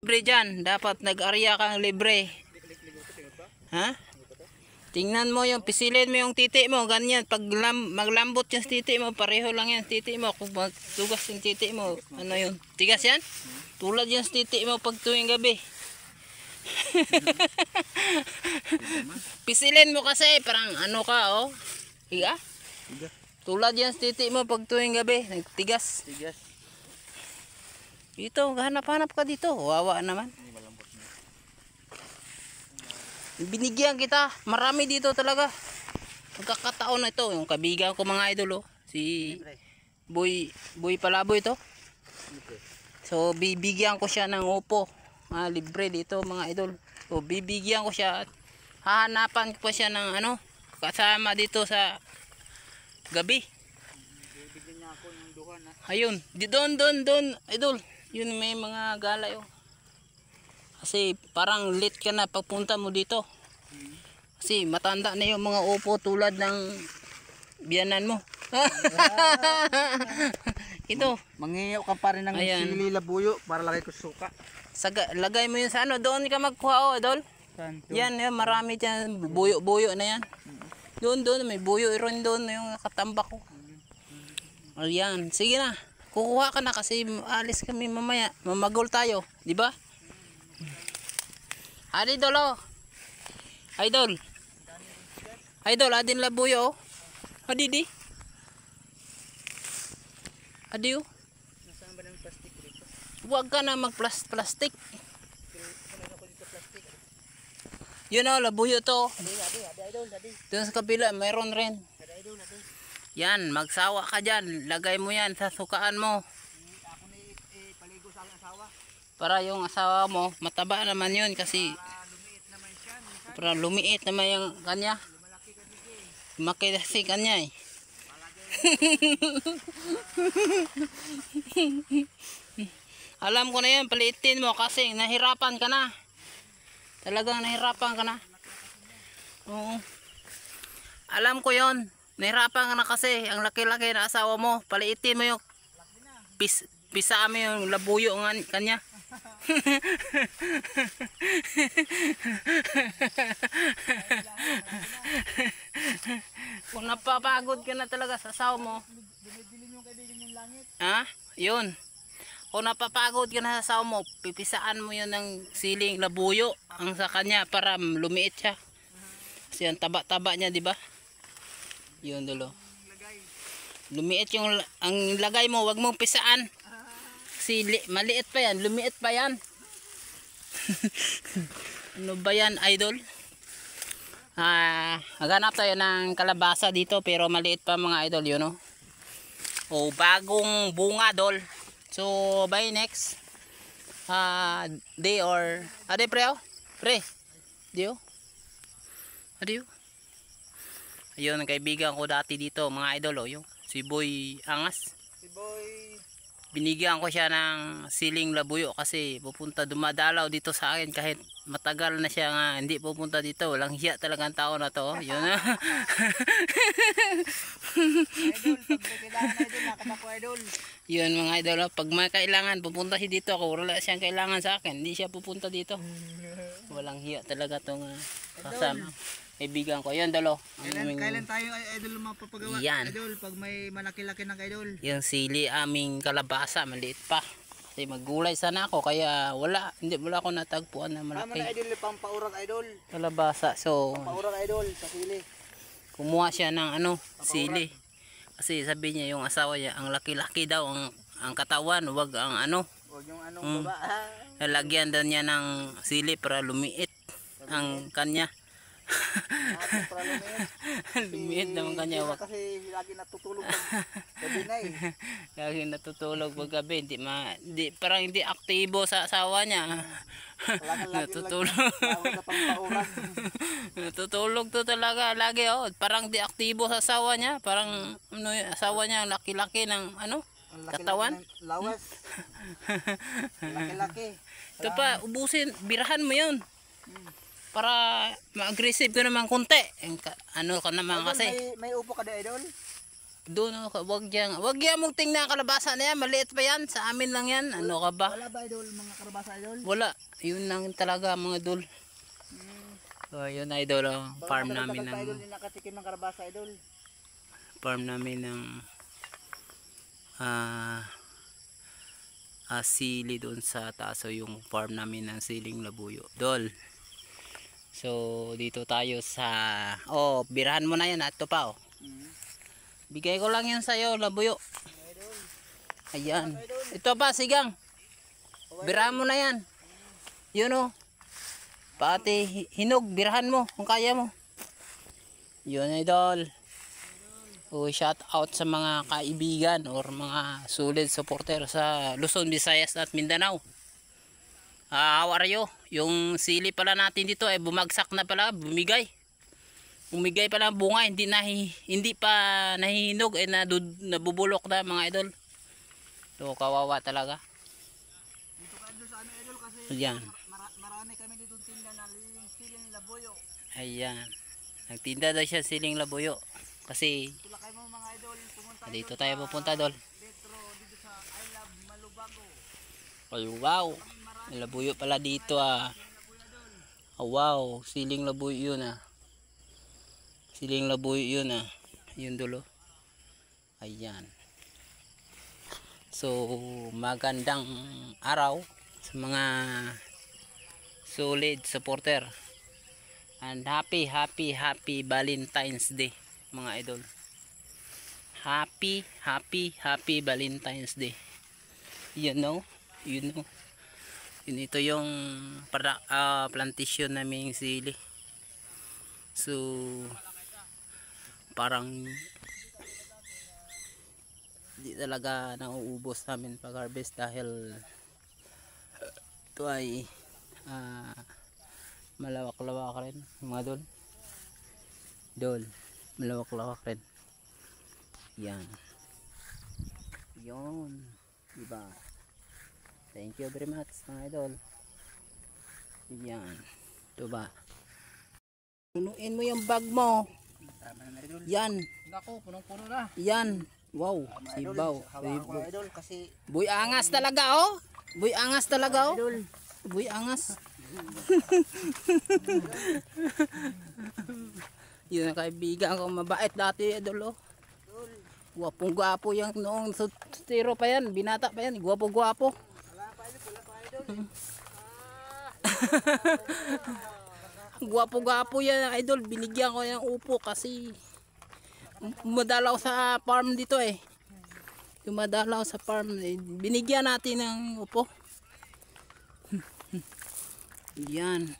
Libre dyan, dapat nag-arya kang libre. Ha? Tingnan mo yung, pisilin mo yung titi mo, ganyan. Pag maglambot yung titi mo, pareho lang yan titi mo. Kung magtugas yung titi mo, ano yun? Tigas yan? Tulad yung titi mo pag tuwing gabi. Pisilin mo kasi, parang ano ka, oh. Higa? Tulad yung titi mo pag tuwing gabi, nagtigas. Tigas. Dito, hanap-hanap ka dito. Wawa naman. Binigyan kita. Marami dito talaga. Magkakataon na ito. Yung kabigan ko mga idol, oh. Si Boy Palaboy to. So, bibigyan ko siya ng upo. Libre dito mga idol. So, bibigyan ko siya. At hahanapan ko siya ng ano, kasama dito sa gabi. Bibigyan niya ako ng duha na. Ayun. Doon, idol. Yun may mga galay, oh. Kasi parang late ka na pagpunta mo dito. Kasi matanda na yung mga upo tulad ng biyanan mo. Ito. Manghiyaw ka pa rin ng sili labuyo para lagay ko suka. Lagay mo yun sa ano. Doon ka magkuha, oh, idol. Yan, marami dyan. Buyo na yan. Doon. May buyo rin doon. Yung katambak ko. Ayan. Sige na. Kukuha ka na kasi alis kami mamaya. Mamagol tayo. Diba? Idol, oh. Idol, adin labuyo, oh. Adidi. Adiyo. Nasaan ba ng plastic dito? Huwag ka na mag-plastic. Yun, oh, labuyo to. Adi. Doon sa kabila, mayroon rin. Adi. Yan, magsawa ka dyan. Lagay mo yan sa sukaan mo. Ako na paligo sa aking asawa. Para yung asawa mo, mataba naman yun kasi Lumiit naman siya. para lumiit naman yung kanya. Lumalaki kasi. Lumaki kasi kanya, eh. Alam ko na yan, paliitin mo kasi nahirapan ka na. Talagang nahirapan ka na. Oo. Alam ko yon. Nahirapan ka na kasi ang laki-laki na asawa mo. Paliitin mo yung pisa mo yung labuyo ng kanya. Kung napapagod ka na talaga sa asawa mo. Dumidilim yung kaibigan yung langit. Ha? Yun. Kung napapagod ka na sa asawa mo, pipisaan mo yun ng siling labuyo ang sa kanya para lumiit siya. Kasi ang taba-taba niya, di ba? Yun dulo. Lumiit yung ang lagay mo, wag mong pisaan. Kasi maliit pa yan, lumiit pa yan. Ano ba yan, idol? Maghanap tayo ng kalabasa dito pero maliit pa mga idol, yun, oh. O bagong bunga, dol. So by next day or ade pre, oh. Pre. Dio. Adio. Ayun ang kaibigan ko dati dito mga idol, oh, yung si Boy Angas. Si Boy. Binigyan ko siya ng siling labuyo kasi dumadalaw dito sa akin kahit matagal na siya nga hindi pupunta dito. Walang hiya talagang tao na to, oh. Yun. Idol, pag may kailangan idol, nakatako idol. Yun mga idol, oh. Pag may kailangan pupunta siya dito ako. Wala siyang kailangan sa akin, hindi siya pupunta dito. Walang hiya talaga tong kasama. Kaibigan ko. Yan dalo. Kailan tayo idol mapapagawa? Yan. Idol, pag may malaki-laki ng idol. Yung sili aming kalabasa, maliit pa. Kasi maggulay sana ako kaya wala ako natagpuan na Tama malaki na idol, pampaurang idol. kalabasa. So Pampaurang idol sa sili. kumuha siya ng ano, sili. Kasi sabi niya yung asawa niya, ang laki-laki daw ang katawan, wag ang ano. Huwag yung anong baba. Lalagyan daw niya ng sili para lumiit ang kanya. Lumiit naman kanya. Kasi lagi natutulog pag gabi na eh. Lagi natutulog pag gabi. Parang hindi aktibo sa asawa niya. Natutulog. Natutulog to talaga lagi, oh. Parang di aktibo sa asawa niya. Parang ano, asawa niya laki-laki ng ano, katawan. Lawas. Laki-laki. Ito pa, ubusin, birahan mo yun. Para ma-aggressive ka naman konti. Ano ka naman Idol, kasi. may upo ka na idol? Doon, wag yan mong tingnan kalabasa na yan. Maliit pa yan. Sa amin lang yan. Ano ka ba? Wala ba idol mga karabasa idol? Wala. Yun lang talaga mga idol. So, yun idol. Farm namin Idol ng din nakatikim ng karabasa idol. Sili doon sa taas. So, yung farm namin ng siling labuyo. Dol. So, dito tayo sa... Oh, birahan mo na yan. Ito pa, oh. Bigay ko lang yan sa'yo, labuyo. Ayan. Ito pa, sigang. Birahan mo na yan. Yun, oh. Pati hinog, birahan mo kung kaya mo. Yun, idol. Oh, shout out sa mga kaibigan or mga solid supporter sa Luzon, Visayas at Mindanao. How are you? Yung sili pala natin dito ay bumagsak na pala, bumigay. Umigay pala ang bunga, hindi pa nahihinog ay nabubulok na mga idol. So kawawa talaga. Dito ka idol sa ano idol kasi Ayan. marami kami dito tinda na siling labuyo. Ayan. Nagtinda daw siya siling labuyo. Kasi Tulakay mo mga idol, pumunta dito tayo pupunta dol. Retro dito sa I Love Malubago. Ay wow. May labuyo pala dito ah. Oh, wow. Siling labuyo yun ah. Siling labuyo yun ah. Yun dulo. Ayan. So magandang araw sa mga solid supporter. And happy Valentine's Day mga idol. Happy Valentine's Day. You know. Yun ito yung plantation naming sili. So parang di talaga nauubos namin pag harvest dahil ito ay malawak-lawak rin mga dol malawak-lawak rin yan yun diba. Thank you very much mga idol. Yan ito ba, punuin mo yung bag mo. Yan. Nako, punong-puno na. Yan. Wow. Sibaw. Idol kasi Boy angas talaga oh. Boy angas talaga oh. Boy angas. Yun ang kaibigan ko mabait dati idol oh. Gwapong gwapo yan noong sutiro pa yan. Binata pa yan. Gwapong gwapo. wala pa idol. Gwapo-gwapo yan idol. Binigyan ko ng upo kasi madalaw sa farm dito eh. Dumadalaw sa farm eh. Binigyan natin ng upo. Yan.